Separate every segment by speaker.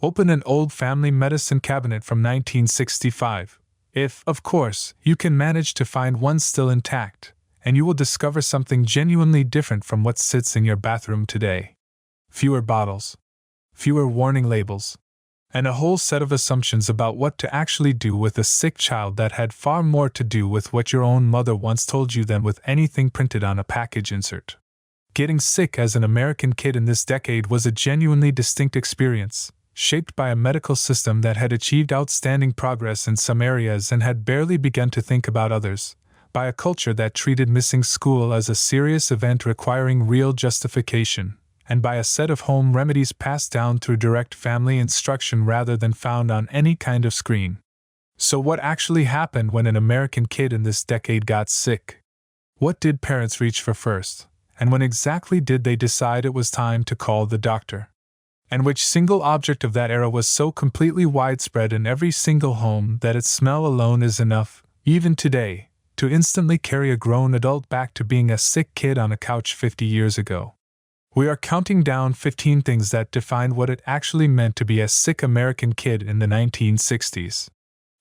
Speaker 1: Open an old family medicine cabinet from 1965. If, of course, you can manage to find one still intact, and you will discover something genuinely different from what sits in your bathroom today. Fewer bottles, fewer warning labels, and a whole set of assumptions about what to actually do with a sick child that had far more to do with what your own mother once told you than with anything printed on a package insert. Getting sick as an American kid in this decade was a genuinely distinct experience, shaped by a medical system that had achieved outstanding progress in some areas and had barely begun to think about others, by a culture that treated missing school as a serious event requiring real justification, and by a set of home remedies passed down through direct family instruction rather than found on any kind of screen. So what actually happened when an American kid in this decade got sick? What did parents reach for first, and when exactly did they decide it was time to call the doctor? And which single object of that era was so completely widespread in every single home that its smell alone is enough, even today, to instantly carry a grown adult back to being a sick kid on a couch 50 years ago? We are counting down 15 things that defined what it actually meant to be a sick American kid in the 1960s.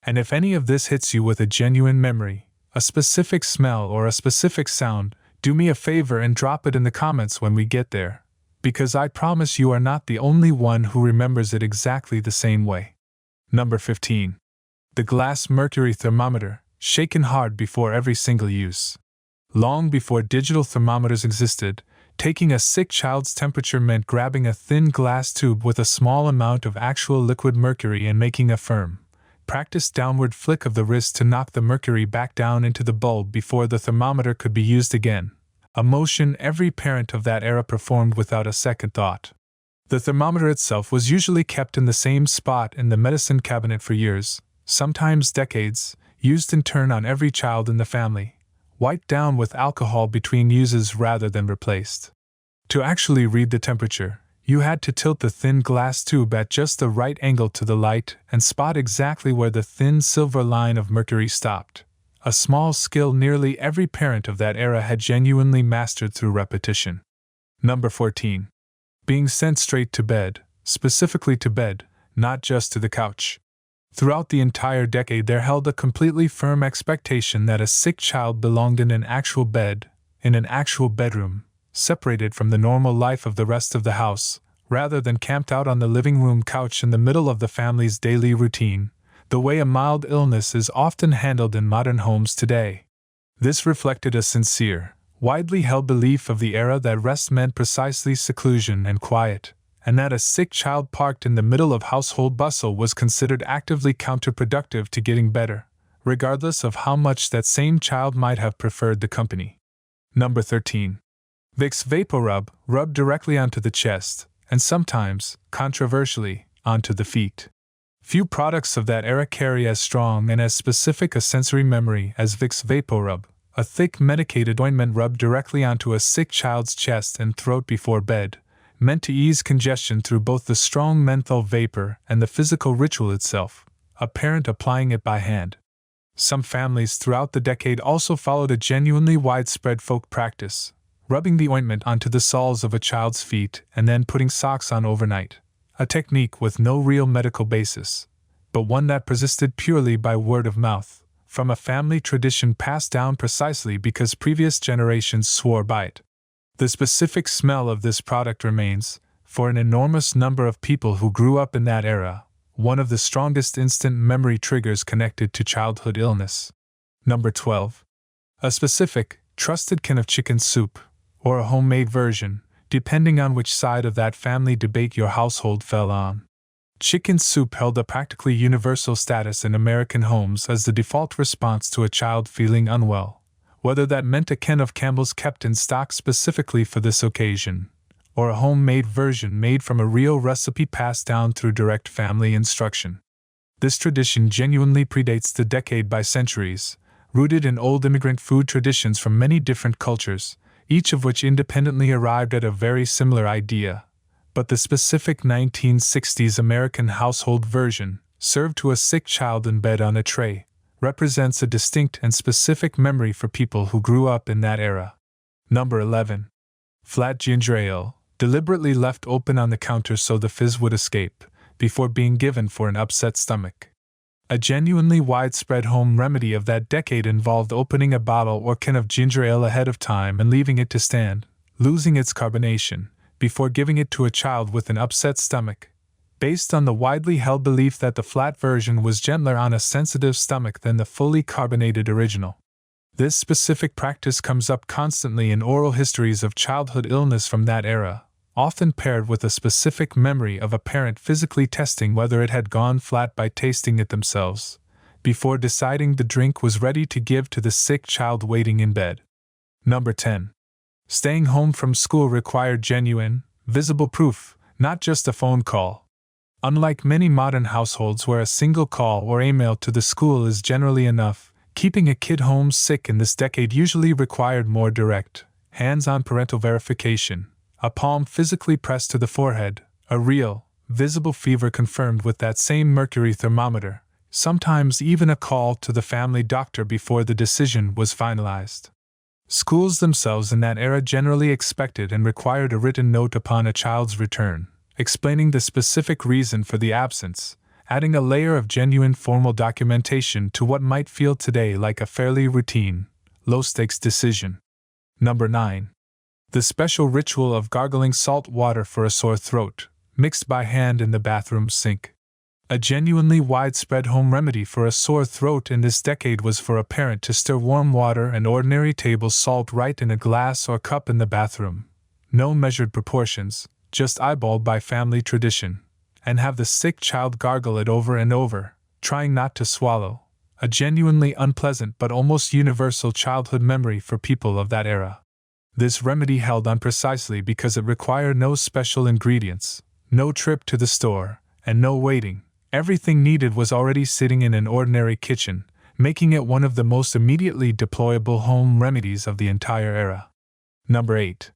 Speaker 1: And if any of this hits you with a genuine memory, a specific smell, or a specific sound, do me a favor and drop it in the comments when we get there, because I promise you are not the only one who remembers it exactly the same way. Number 15. The glass mercury thermometer, shaken hard before every single use. Long before digital thermometers existed, taking a sick child's temperature meant grabbing a thin glass tube with a small amount of actual liquid mercury and making a firm, practiced downward flick of the wrist to knock the mercury back down into the bulb before the thermometer could be used again, a motion every parent of that era performed without a second thought. The thermometer itself was usually kept in the same spot in the medicine cabinet for years, sometimes decades, used in turn on every child in the family, wiped down with alcohol between uses rather than replaced. To actually read the temperature, you had to tilt the thin glass tube at just the right angle to the light and spot exactly where the thin silver line of mercury stopped, a small skill nearly every parent of that era had genuinely mastered through repetition. Number 14. Being sent straight to bed, specifically to bed, not just to the couch. Throughout the entire decade there held a completely firm expectation that a sick child belonged in an actual bed, in an actual bedroom, separated from the normal life of the rest of the house, rather than camped out on the living room couch in the middle of the family's daily routine, the way a mild illness is often handled in modern homes today. This reflected a sincere, widely held belief of the era that rest meant precisely seclusion and quiet, and that a sick child parked in the middle of household bustle was considered actively counterproductive to getting better, regardless of how much that same child might have preferred the company. Number 13. Vicks VapoRub, rubbed directly onto the chest, and sometimes, controversially, onto the feet. Few products of that era carry as strong and as specific a sensory memory as Vicks VapoRub, a thick medicated ointment rubbed directly onto a sick child's chest and throat before bed, meant to ease congestion through both the strong menthol vapor and the physical ritual itself, a parent applying it by hand. Some families throughout the decade also followed a genuinely widespread folk practice, rubbing the ointment onto the soles of a child's feet and then putting socks on overnight, a technique with no real medical basis, but one that persisted purely by word of mouth, from a family tradition passed down precisely because previous generations swore by it. The specific smell of this product remains, for an enormous number of people who grew up in that era, one of the strongest instant memory triggers connected to childhood illness. Number 12. A specific, trusted can of chicken soup, or a homemade version, depending on which side of that family debate your household fell on. Chicken soup held a practically universal status in American homes as the default response to a child feeling unwell, whether that meant a can of Campbell's kept in stock specifically for this occasion, or a homemade version made from a real recipe passed down through direct family instruction. This tradition genuinely predates the decade by centuries, rooted in old immigrant food traditions from many different cultures, each of which independently arrived at a very similar idea. But the specific 1960s American household version, served to a sick child in bed on a tray, represents a distinct and specific memory for people who grew up in that era. Number 11. Flat ginger ale, deliberately left open on the counter so the fizz would escape, before being given for an upset stomach. A genuinely widespread home remedy of that decade involved opening a bottle or can of ginger ale ahead of time and leaving it to stand, losing its carbonation, before giving it to a child with an upset stomach, based on the widely held belief that the flat version was gentler on a sensitive stomach than the fully carbonated original. This specific practice comes up constantly in oral histories of childhood illness from that era, often paired with a specific memory of a parent physically testing whether it had gone flat by tasting it themselves, before deciding the drink was ready to give to the sick child waiting in bed. Number 10. Staying home from school required genuine, visible proof, not just a phone call. Unlike many modern households where a single call or email to the school is generally enough, keeping a kid home sick in this decade usually required more direct, hands-on parental verification, a palm physically pressed to the forehead, a real, visible fever confirmed with that same mercury thermometer, sometimes even a call to the family doctor before the decision was finalized. Schools themselves in that era generally expected and required a written note upon a child's return, explaining the specific reason for the absence, adding a layer of genuine formal documentation to what might feel today like a fairly routine, low-stakes decision. Number 9. The special ritual of gargling salt water for a sore throat, mixed by hand in the bathroom sink. A genuinely widespread home remedy for a sore throat in this decade was for a parent to stir warm water and ordinary table salt right in a glass or cup in the bathroom. No measured proportions, just eyeballed by family tradition, and have the sick child gargle it over and over, trying not to swallow, a genuinely unpleasant but almost universal childhood memory for people of that era. This remedy held on precisely because it required no special ingredients, no trip to the store, and no waiting. Everything needed was already sitting in an ordinary kitchen, making it one of the most immediately deployable home remedies of the entire era. Number 8.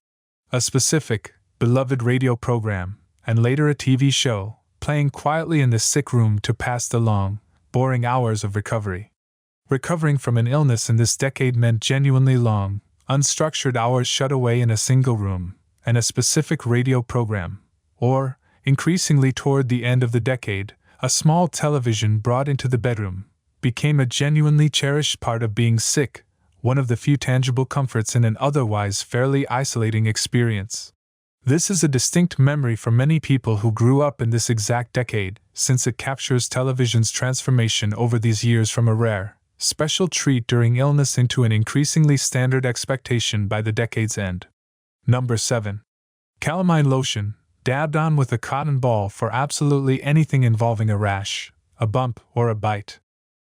Speaker 1: A specific, beloved radio program, and later a TV show, playing quietly in the sick room to pass the long, boring hours of recovery. Recovering from an illness in this decade meant genuinely long, unstructured hours shut away in a single room, and a specific radio program, or, increasingly toward the end of the decade, a small television brought into the bedroom, became a genuinely cherished part of being sick, one of the few tangible comforts in an otherwise fairly isolating experience. This is a distinct memory for many people who grew up in this exact decade, since it captures television's transformation over these years from a rare, special treat during illness into an increasingly standard expectation by the decade's end. Number 7. Calamine lotion, dabbed on with a cotton ball for absolutely anything involving a rash, a bump, or a bite.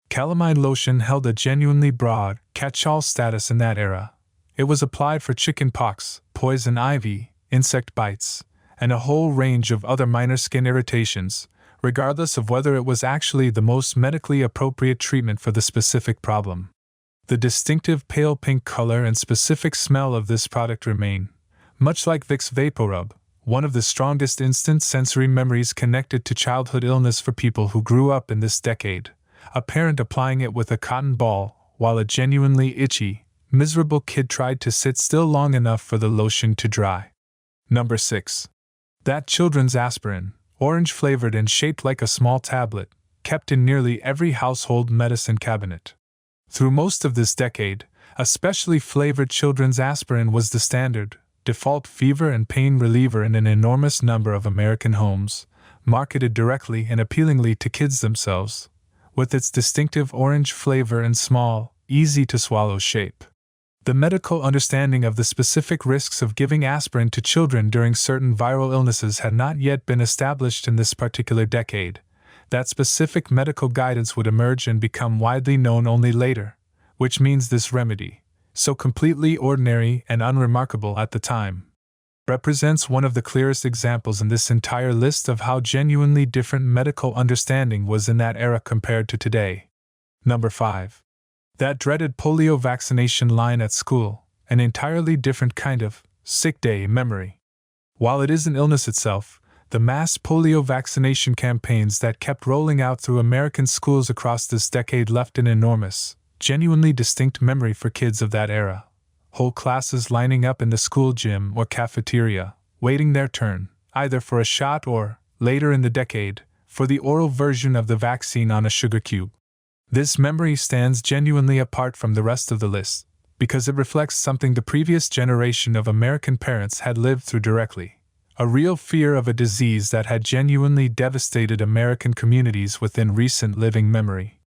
Speaker 1: Calamine lotion held a genuinely broad, catch-all status in that era. It was applied for chicken pox, poison ivy, insect bites, and a whole range of other minor skin irritations, regardless of whether it was actually the most medically appropriate treatment for the specific problem. The distinctive pale pink color and specific smell of this product remain, much like Vicks VapoRub, one of the strongest instant sensory memories connected to childhood illness for people who grew up in this decade, a parent applying it with a cotton ball, while a genuinely itchy, miserable kid tried to sit still long enough for the lotion to dry. Number 6. That children's aspirin, orange-flavored and shaped like a small tablet, kept in nearly every household medicine cabinet. Through most of this decade, a specially flavored children's aspirin was the standard, default fever and pain reliever in an enormous number of American homes, marketed directly and appealingly to kids themselves, with its distinctive orange flavor and small, easy-to-swallow shape. The medical understanding of the specific risks of giving aspirin to children during certain viral illnesses had not yet been established in this particular decade. That specific medical guidance would emerge and become widely known only later, which means this remedy, so completely ordinary and unremarkable at the time, represents one of the clearest examples in this entire list of how genuinely different medical understanding was in that era compared to today. Number 5. That dreaded polio vaccination line at school, an entirely different kind of sick day memory. While it is an illness itself, the mass polio vaccination campaigns that kept rolling out through American schools across this decade left an enormous, genuinely distinct memory for kids of that era. Whole classes lining up in the school gym or cafeteria, waiting their turn, either for a shot or, later in the decade, for the oral version of the vaccine on a sugar cube. This memory stands genuinely apart from the rest of the list, because it reflects something the previous generation of American parents had lived through directly. A real fear of a disease that had genuinely devastated American communities within recent living memory.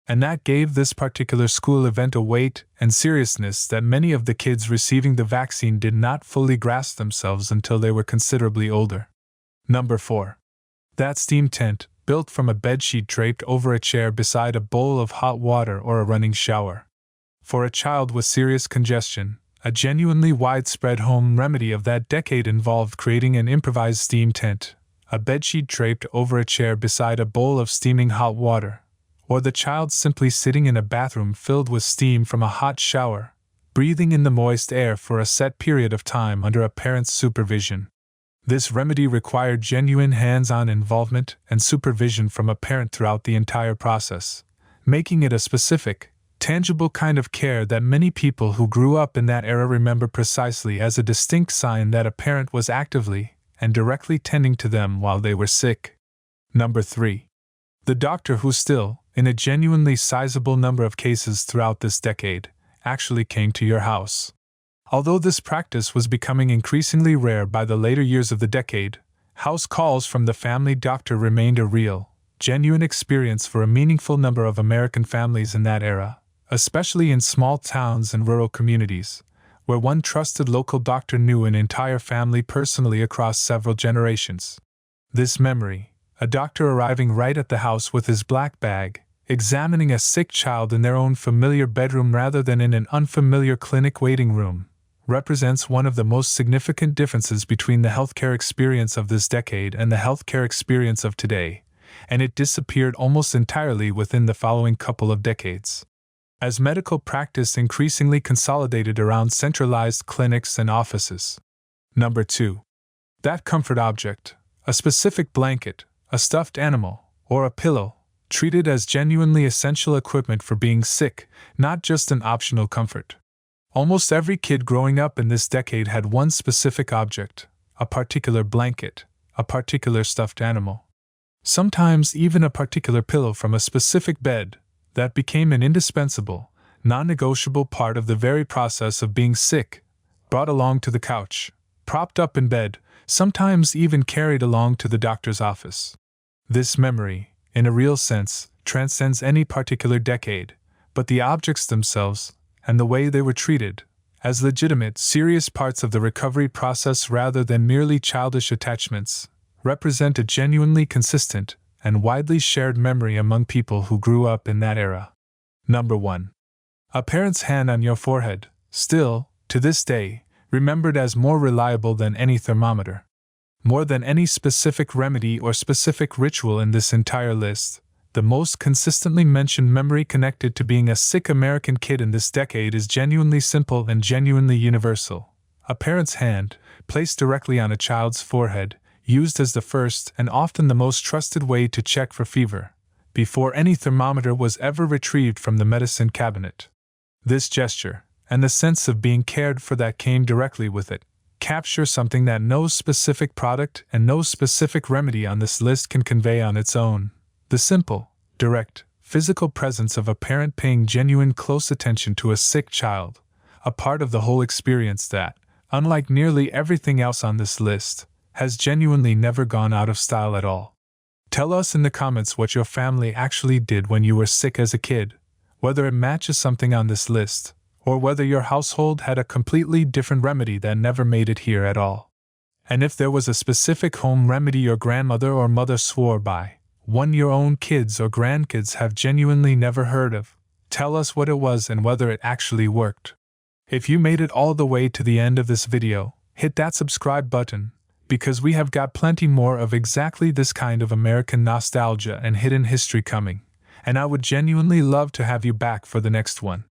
Speaker 1: And that gave this particular school event a weight and seriousness that many of the kids receiving the vaccine did not fully grasp themselves until they were considerably older. Number 4. That steam tent, built from a bedsheet draped over a chair beside a bowl of hot water or a running shower. For a child with serious congestion, a genuinely widespread home remedy of that decade involved creating an improvised steam tent, a bedsheet draped over a chair beside a bowl of steaming hot water, or the child simply sitting in a bathroom filled with steam from a hot shower, breathing in the moist air for a set period of time under a parent's supervision. This remedy required genuine hands-on involvement and supervision from a parent throughout the entire process, making it a specific, tangible kind of care that many people who grew up in that era remember precisely as a distinct sign that a parent was actively and directly tending to them while they were sick. Number 3. The doctor who still, in a genuinely sizable number of cases throughout this decade, actually came to your house. Although this practice was becoming increasingly rare by the later years of the decade, house calls from the family doctor remained a real, genuine experience for a meaningful number of American families in that era, especially in small towns and rural communities, where one trusted local doctor knew an entire family personally across several generations. This memory, a doctor arriving right at the house with his black bag, examining a sick child in their own familiar bedroom rather than in an unfamiliar clinic waiting room, represents one of the most significant differences between the healthcare experience of this decade and the healthcare experience of today, and it disappeared almost entirely within the following couple of decades. As medical practice increasingly consolidated around centralized clinics and offices. Number 2. That comfort object, a specific blanket, a stuffed animal, or a pillow, treated as genuinely essential equipment for being sick, not just an optional comfort. Almost every kid growing up in this decade had one specific object, a particular blanket, a particular stuffed animal. Sometimes even a particular pillow from a specific bed, that became an indispensable, non-negotiable part of the very process of being sick, brought along to the couch, propped up in bed, sometimes even carried along to the doctor's office. This memory, in a real sense, transcends any particular decade, but the objects themselves, and the way they were treated, as legitimate, serious parts of the recovery process rather than merely childish attachments, represent a genuinely consistent and widely shared memory among people who grew up in that era. Number 1. A parent's hand on your forehead, still, to this day, remembered as more reliable than any thermometer. More than any specific remedy or specific ritual in this entire list, the most consistently mentioned memory connected to being a sick American kid in this decade is genuinely simple and genuinely universal. A parent's hand, placed directly on a child's forehead, used as the first and often the most trusted way to check for fever, before any thermometer was ever retrieved from the medicine cabinet. This gesture, and the sense of being cared for that came directly with it, capture something that no specific product and no specific remedy on this list can convey on its own. The simple, direct, physical presence of a parent paying genuine close attention to a sick child, a part of the whole experience that, unlike nearly everything else on this list, has genuinely never gone out of style at all. Tell us in the comments what your family actually did when you were sick as a kid, whether it matches something on this list, or whether your household had a completely different remedy that never made it here at all. And if there was a specific home remedy your grandmother or mother swore by, one your own kids or grandkids have genuinely never heard of, tell us what it was and whether it actually worked. If you made it all the way to the end of this video, hit that subscribe button, because we have got plenty more of exactly this kind of American nostalgia and hidden history coming, and I would genuinely love to have you back for the next one.